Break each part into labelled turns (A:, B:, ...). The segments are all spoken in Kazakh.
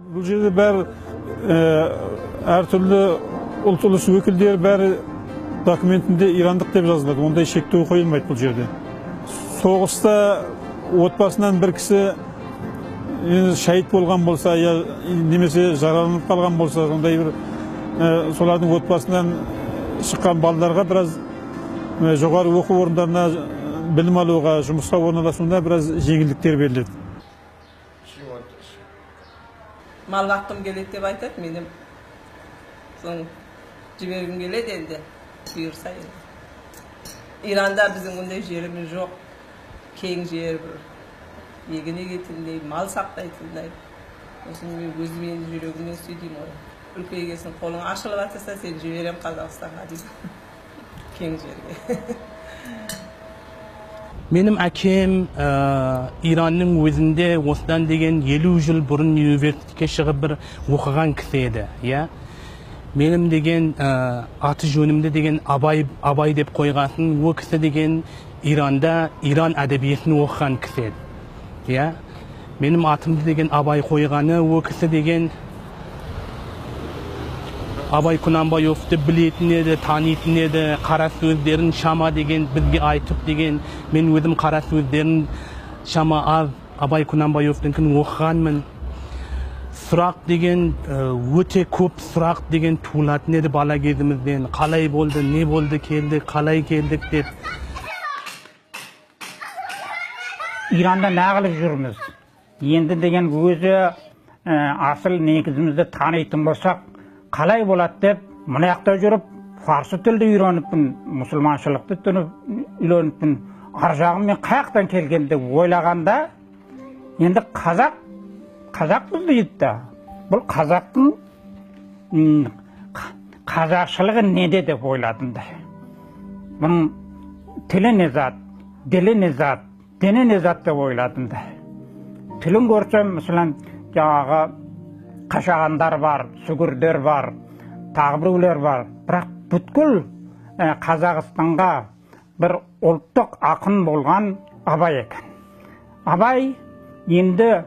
A: Бұл жерде бәрі әртүрлі ұлт өкілдері бәрі документінде ирандық деп жазылады. Ондай шектеу қойылмайды бұл жерде. Соғыста отбасынан бір кісі шәйіт болған болса, немесе жараланып қалған болса, сондай бір солардың отбасынан шыққан балаларға біраз жоғары оқу орындарына білім алуға, жұмысқа орналасуына біраз жеңілдіктер беріледі.
B: Мал бақтым келеді деп айтады, менің соң жібергім келеді енді, бұйырса енді. Иранда біздің ондай жеріміз жоқ, кең жер бір, егін егетіндей, мал сақтайтындай. Осыны мен өзім енді жүрегімнен сөйдеймін ғой. Үлкейгесін қолың ашылып атса, сен жіберем Қазақстанға дейді. Кең жерге.
C: Менің әкем Иранның өзінде осыдан деген 50 жыл бұрын университетке шығып бір оқыған кісі еді. Менің деген аты жөнімді деген Абай деп қойғасын, о кісі деген Иранда Иран әдебиетін оқыған кісі еді. Менің атымды деген Абай қойғаны, о кісі деген Абай Құнанбаевты білетін еді, танитын еді, қара сөздерін шама деген бізге айтып деген, мен өзім қара сөздерін шама аз Абай Құнанбаевтың оқығанмын. Сұрақ деген, өте көп сұрақ деген туылатын еді бала кезімізден. Қалай болды, не болды, келдік, қалай келдік деп.
D: Иранда нағылып жүрміз. Енді деген өзі асыл негізімізді танитын болсақ, қалай болады деп, мұны яқта жүріп, фарсы тілді үйреніппін, мұсылманшылықты үйреніппін. Ар жағым мен қаяқтан келгем деп ойлағанда, енді қазақпыз дейді. Бұл қазақтың қазақшылығы неде деп ойладым да. Бұның тілі не зат, ділі не зат, дені не зат деп ойладым да. Тілін көрсем, мысалан, жаңағы қашағандар бар, сүгірдер бар, тағы біреулер бар. Бірақ бүткіл Қазақстанға бір ұлттық ақын болған Абай екен. Абай енді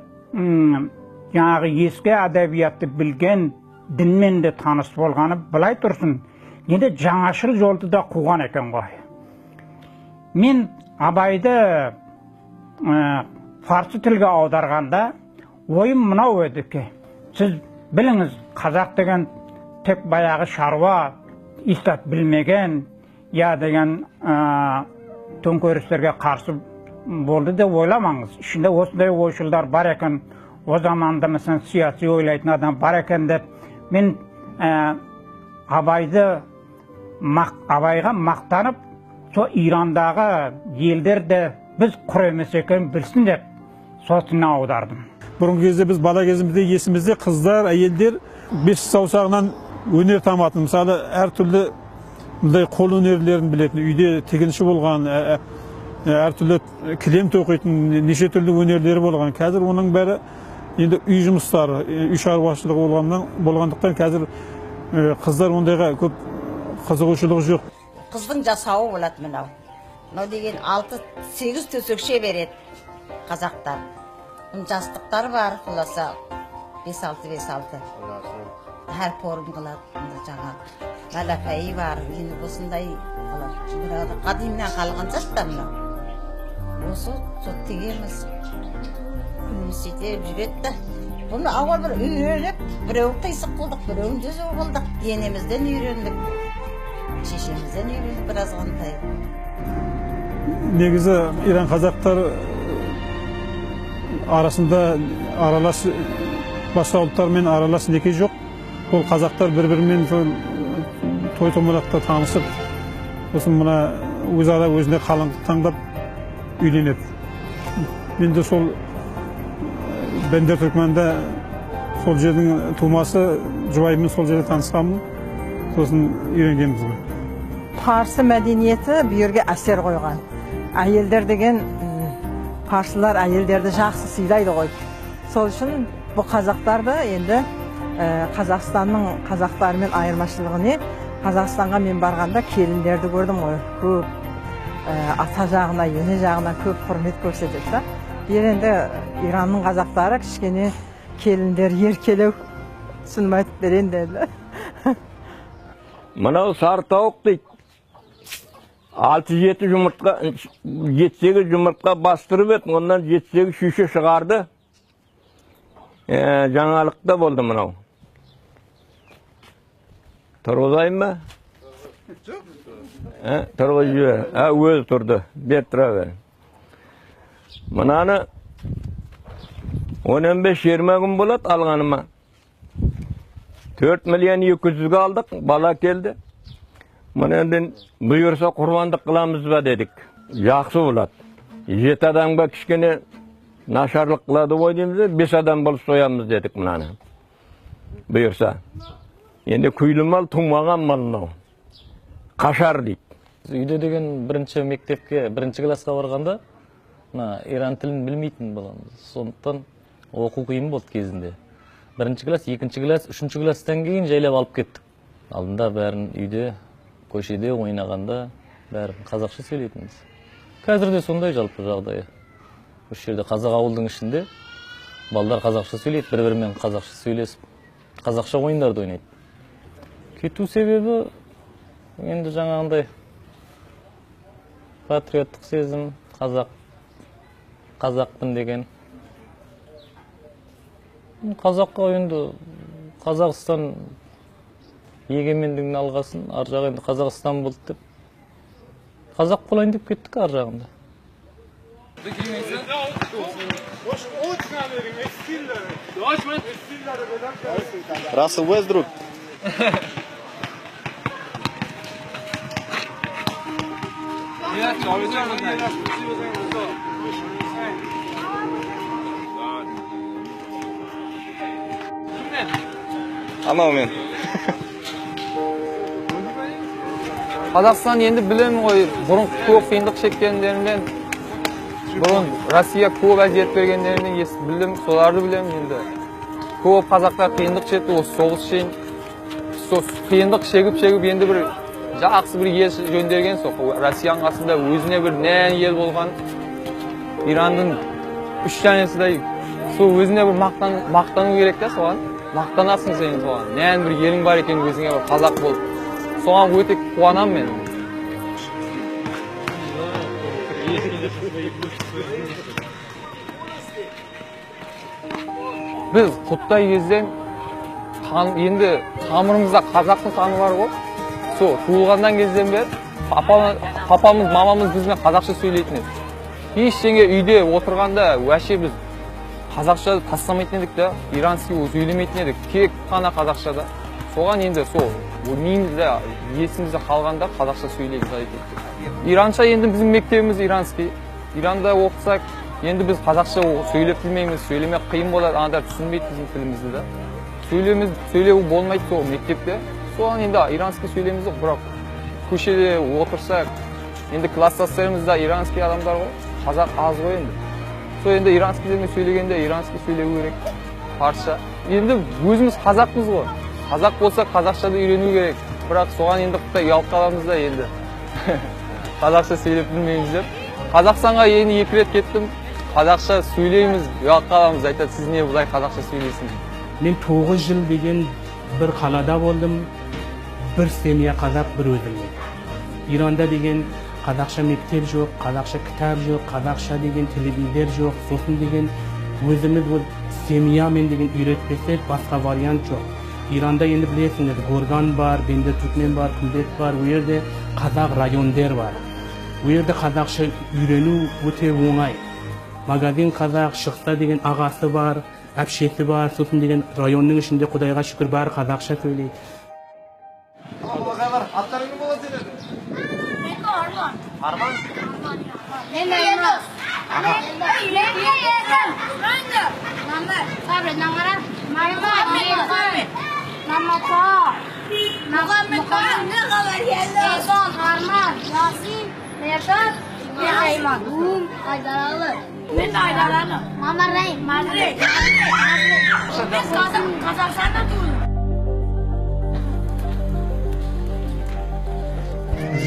D: жаңағы ескі әдебиетті білген, дінмен де таныс болғаны былай тұрсын, енді жаңашыл жолды да қуған екен ғой. Мен Абайды фарсы тілге аударғанда ойым мынау еді ке. Сіз біліңіз, қазақ деген тек баяғы шаруа, истат білмеген, деген төңкерістерге қарсы болды деп ойламаңыз. Ішінде осындай ойшылдар бар екен, о заманда мысалы сияси ойлайтын адам бар екен деп, мен Абайға мақтанып, со Ирандағы елдерді біз құр емес екен білсін деп, сосына аудардым.
A: Бұрынғы кезде біз бала кезімізде есімізде қыздар, әйелдер бес саусағынан өнер таматын. Мысалы, әртүрлі қол өнерлерін білетін, үйде тігінші болған, әртүрлі кілем тоқитын, неше түрлі өнерлері болған. Қазір оның бәрі енді үй жұмыстары, үй шаруашылығы болғандықтан қазір қыздар ондайға көп қызығушылығы жоқ.
E: Қыздың жасауы болады мынау. Мынау деген 6-8 төсекше береді қазақтар. Жастықтар бар, құласа 5-6. Әр порын қылады, жаңа Мәләпәйі бар, енді осындай қылады. Қадимнен қалған жастарына. Осы сот тегеміз, университет жүреді. Бұны ауыл бір үйреніп, біреуін қисық қылдық, біреуін жүзу қылдық. Енемізден үйрендік, шешемізден үйрендік біраз қандай.
A: Негізі Иран қазақтар арасында аралас, басқа ұлттармен аралас неке жоқ. Ол қазақтар бір-бірімен той-томалақта танысып, сосын мына өзіне қалыңдық таңдап үйленеді. Мен де сол Бендер Түркменде сол жердің тумасы, жұбайымен сол жерде танысқанмын, сосын үйренгенбіз ғой.
F: Парсы мәдениеті бүйірге әсер қойған. Әйелдер деген парсылар әйелдерді жақсы сыйлайды ғой. Сол үшін бұл қазақтарды енді Қазақстанның қазақтарымен айырмашылығы не? Қазақстанға мен барғанда келіндерді көрдім ғой. Көп ата жағына, ене жағына көп құрмет көрсетеді. Енді Иранның қазақтары кішкене kelinler yerkelew sunum aytyp beren dediler.
G: Mana sarı tavuk deyt. 6-7 yumurtqa 7-8 yumurtqa bastırıp et, ondan 7-8 şişe çıkardı. Жаңалықта болды мынау. Тұрғызайын ба? Тұрғыз жібер. Өзі тұрды. Бер тұра бер. Мынаны 15-20 күн болады алғаныма. 4 миллион 200-ге алдық, бала келді. Мына енді бұйырса құрбандық қыламыз ба дедік. Жақсы болады. 7 адамға кішкене нашарлық қылады ғой дейміз, 5 адам болып соямыз дедік мынаны. Бұйырса. Енді күйлі мал тумаған мал мынау. Қашар дейді.
H: Үйде деген бірінші мектепке, бірінші классқа барғанда, иран тілін білмейтін боламыз. Сондықтан оқу қиын болды кезінде. Бірінші класс, екінші класс, үшінші класстан кейін жайлап алып кеттік. Алдында бәрін үйде, көшеде ойнағанда бәрін қазақша сөйлейтінбіз. Қазір де сондай жалпы жағдайы. Осы жерде қазақ ауылдың ішінде балдар қазақша сөйлейді, бір-бірімен қазақша сөйлесіп, қазақша ойындарды ойнайды. Кету себебі енді жаңағындай патриоттық сезім, қазақпын деген. Қазаққа енді Қазақстан егемендігін алғасын, ар жағы енді Қазақстан болды деп. Қазақ болайын деп кеттік ар жағында.
I: Russell Westbrook. Anam men.
J: Қазақстан енді білем ғой, бұрын көп қиындық шеккендерінен, бұрын Россия көп әзиет бергендерінен білдім, соларды білем енді. Көп қазақтар қиындық шекті, осы соғыс шейін. Қиындық шегіп енді бір жақсы бір ел жөнделген сол. Россияның қасында өзіне бір нән ел болған, Ирандың 3 танесідай, сол өзіне бір мақтану керек те соған. Мақтанасың сен соған. Нән бір елің бар екен өзіңе бір қазақ болып. Соған өте қуанам мен. Біз құттай кезден енді тамырымызда қазақтың қаны бар ғой. Сол туылғандан кезден бері папамыз, мамамыз бізбен қазақша сөйлейтін еді. Ештеңе үйде отырғанда вообще біз қазақша тастамайтын едік те, иранский сөйлемейтін едік. Тек қана қазақшада. Соған енді сол миымызда, есімізде қалғанда қазақша сөйлейміз айтып. Иранша енді біздің мектебіміз иранский. Иранда оқысақ, енді біз қазақша сөйлеп білмейміз, сөйлемек қиын болады, аналар түсінбейді біздің тілімізді да. Сөйлеу болмайды сол мектепте. Соған енді иранский сөйлейміз, бірақ көшеде отырсақ, енді класстастарымызда иранский адамдар ғой, қазақ аз ғой енді. Сол енді иранскийден сөйлегенде иранский сөйлеу керек, парша. Енді өзіміз қазақпыз ғой. Қазақ болса қазақшада үйрену керек. Бірақ соған енді ұялып қаламыз да енді. Қазақша сөйлеп білмейміз деп. Қазақстанға енді 2 рет кеттім. Қазақша сөйлейміз, ұялып қаламыз. Айтады, сіз не бұлай қазақша сөйлейсің?
C: Мен 9 жыл деген бір қалада болдым. Бір семья қазақ, бір өзім. Иранда деген қазақша мектеп жоқ, қазақша кітап жоқ, қазақша деген телевизор жоқ, сосын деген өзіміз семьямен деген үйретпесек, басқа вариант жоқ. Иранда енді білесіңдер, Горган бар, Бенде Туркмен бар, Күлбет бар, ол жерде қазақ райондер бар. Ол жерде қазақша үйрену өте оңай. Магазин қазақ, Шығыста деген ағасы бар, әпшесі бар, сосын деген районның ішінде Құдайға шүкір бәрі қазақша сөйлейді.
I: Аттарың не болады деді? Арман?
K: Мен Елдос.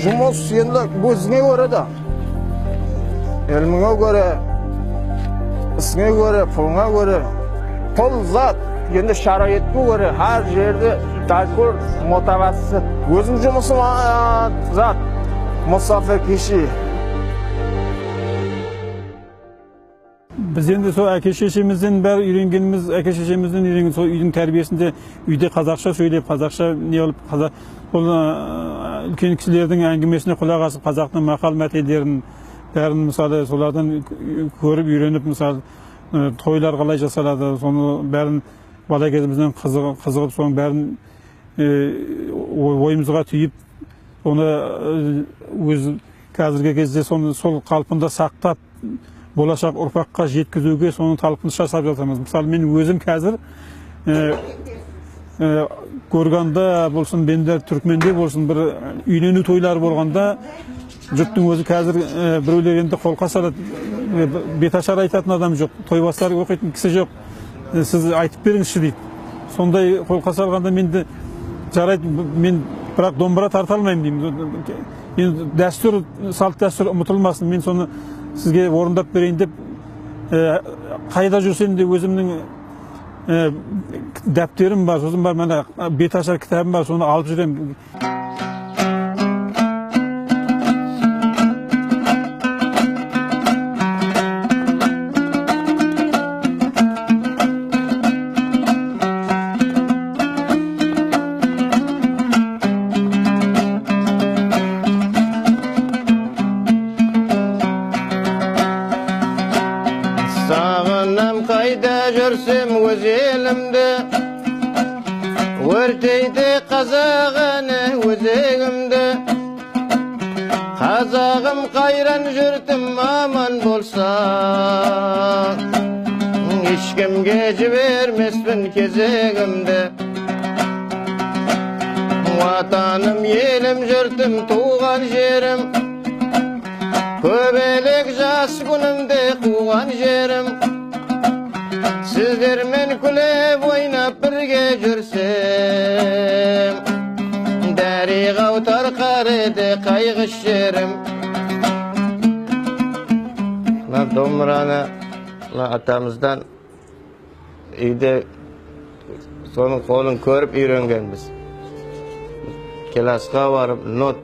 I: Жұмыс енді көзіңе көре да. Елміңе көре, ісіңе көре, пұлыңа көре. Бұл зат енді шараитке көрі әр жерде дәкүр мотивация. Өзім жұмысым зат мұсафир кеші.
A: Біз енді сол әке шешемізден бәрі үйренгеніміз, әке шешемізден үйренген сол үйдің тәрбиесінде үйде қазақша сөйлеп, қазақша не олып, бұл үлкен кісілердің әңгімесіне құлақ асып, қазақтың мақал мәтелдерін бәрін мысалы солардан көріп үйреніп, мысалы тойлар қалай жасалады, соны бәрін бала кезімізден қызығып, соның бәрін ойымызға түйіп, оны өз қазіргі кезде сол қалпында сақтап, болашақ ұрпаққа жеткізуге соның талпыныс жасап жатырмыз. Мысалы мен өзім қазір Горганда болсын, Бендер, Түркменде болсын, бір үйлену тойлары болғанда жұрттың өзі қазір біреулер енді қолқа салады, беташар айтатын адам жоқ, тойбастар оқитын кісі жоқ, сіз айтып беріңізші дейді. Сондай қолқа салғанда менде жарайды, мен бірақ домбыра тарта алмаймын деймін. Енді дәстүр, салт дәстүр ұмытылмасын, мен соны сізге орындап берейін деп, қайда жүрсем де өзімнің дәптерім бар, сосын бар, мәне беташар кітабым бар, соны алып жүремін.
L: Sağınam kayda жүrsем өз елімді, өртейді қазағаны өзегімді. Қазағым қайран жұртым аман болса, ешкімге жібермеспін кезегімді. Ватаным, елім, жұртым, туған жерім, көбелек жас күнімде қуған жерім. Сіздермен күліп ойнап бірге жүрсем, дәриғау тарқар еді қайғыш жерім. Домбыраны атамыздан үйде соның қолын көріп үйренгенбіз. Классқа барып нот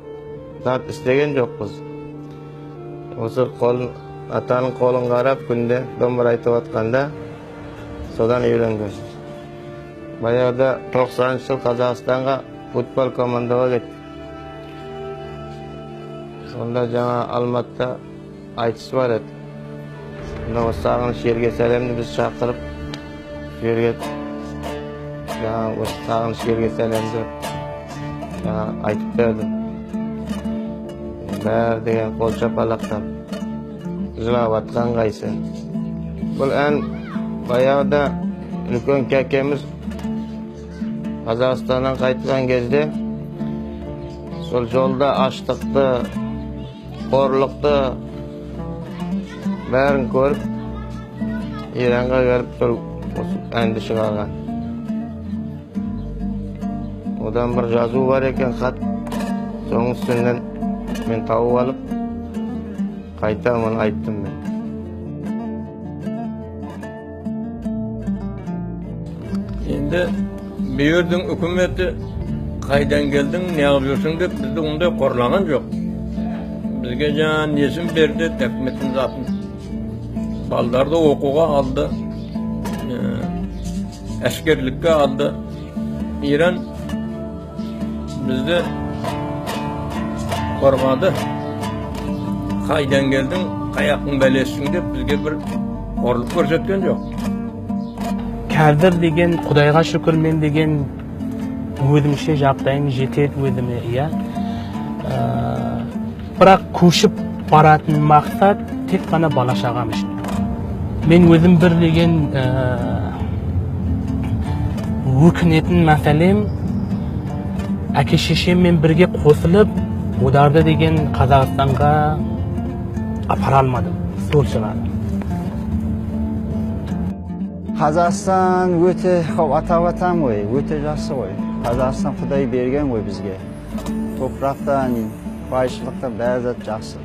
L: істеген жоқпыз. Осы атаның қолын қарап күнде домбыра айтып атқанда содан үйренген. Баяғыда 90 жыл Қазақстанға футбол командаға кеттік. Сонда жаңа Алматыда айтыс бар еді. Сағыныш жерге сәлемді біз шақырып, жерге сағыныш жерге сәлемді айтып бердім. Бәрі деген қол шапалақтап, жылап атқан қайсы. Бұл ән баяғыда үлкен кәкеміз Қазақстаннан қайтқан кезде сол жолда аштықты, қорлықты бәрін көріп, Иранға келіп сол әнді шығарған. Одан бір жазу бар екен, хат. Соның үстінен мен тауып алып, қайта мұны айттым мен.
G: Енді бүйірдің үкіметі қайдан келдің, не қылып жүрсің деп бізді ондай қорлаған жоқ. Бізге жаңа несін берді, тәкіметтің затын. Балдарды оқуға алды, әскерлікке алды. Иран бізді қорғады. Қайдан келдің, қаяқтың бәлесің деп бізге бір қорлық көрсеткен жоқ.
C: Қазір деген, Құдайға шүкір мен деген өзімше жағдайым жетеді өзіме, иә. Бірақ көшіп баратын мақсат тек қана бала шағам үшін. Мен өзім бір деген өкінетін мәселем, әке шешеммен бірге қосылып, оларды деген Қазақстанға апара алмадым. Сол шығар.
M: Қазақстан өте атап-атам ғой, өте жақсы ғой. Қазақстан Құдай берген ғой бізге. Топырақтан, байшылықта бәрі жақсы.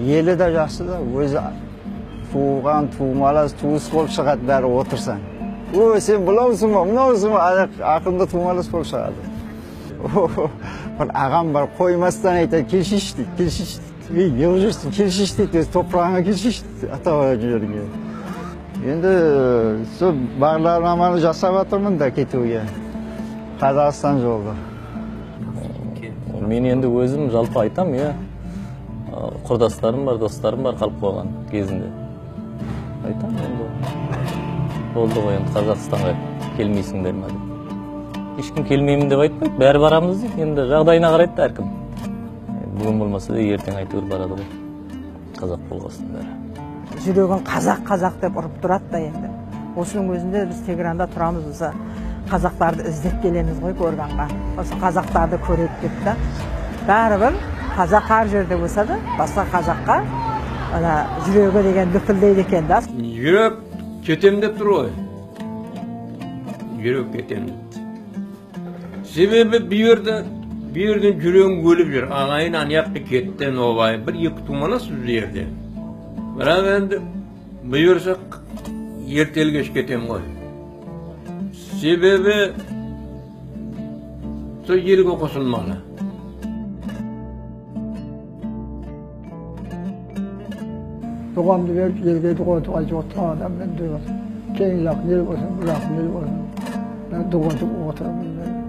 M: Елі де жақсы да, өзі туған, туымалас, туыс болып шығады бәрі отырсан. O sen bulamısın mı? Bunamısın mı? Aklımda tuğmalı spor şahıdı. Bir ağam var koymazdan ayta kirşişti. Ne olacaksın? Kirşişti diyor. Toprağına kirşişti. Ata var diyorum ya. Endi şu bağlarnamanı jasap atırmın da ketүүгө. Қазақстан жолу.
H: Мен енді өзім жалпы айтам, иә. Құрдастарым бар, достарым бар қалып қойған кезінде. Айтам енді. Болды ғой енді Қазақстанға келмейсіңдер ме деп. Ешкім келмеймін деп айтпайды, бәрі барамыз дейді. Енді жағдайына қарайды да әркім. Бүгін болмаса да ертең әйтеуір барады ғой. Қазақ болғасын бәрі.
F: Жүрегін қазақ деп ұрып тұрады да енді. Осының өзінде біз Тегеранда тұрамыз, осы қазақтарды іздеп келеміз ғой Горганға. Осы қазақтарды көрейік деп та. Бәрібір қазақ әр жерде болса да, басқа қазаққа ана жүрегі деген дүпілдейді екен да.
G: Жүрек кетем деп тұр ғой. Жүрек кетем деп. Себебі bir yerden жүрегім өліп жүр. Ағайын анияққа кеттен обай. Бір-екі туманас бұл жерде. Бірақ енді бұйырсақ ертелгеш кетем ғой. Себебі сол елге қосылмалы.
N: Doğamda verip yerge doğadık acı oturan adam ben diyor. Keyin yak yer olsun, bırak yer olsun. Ben doğadık oturamıyorum.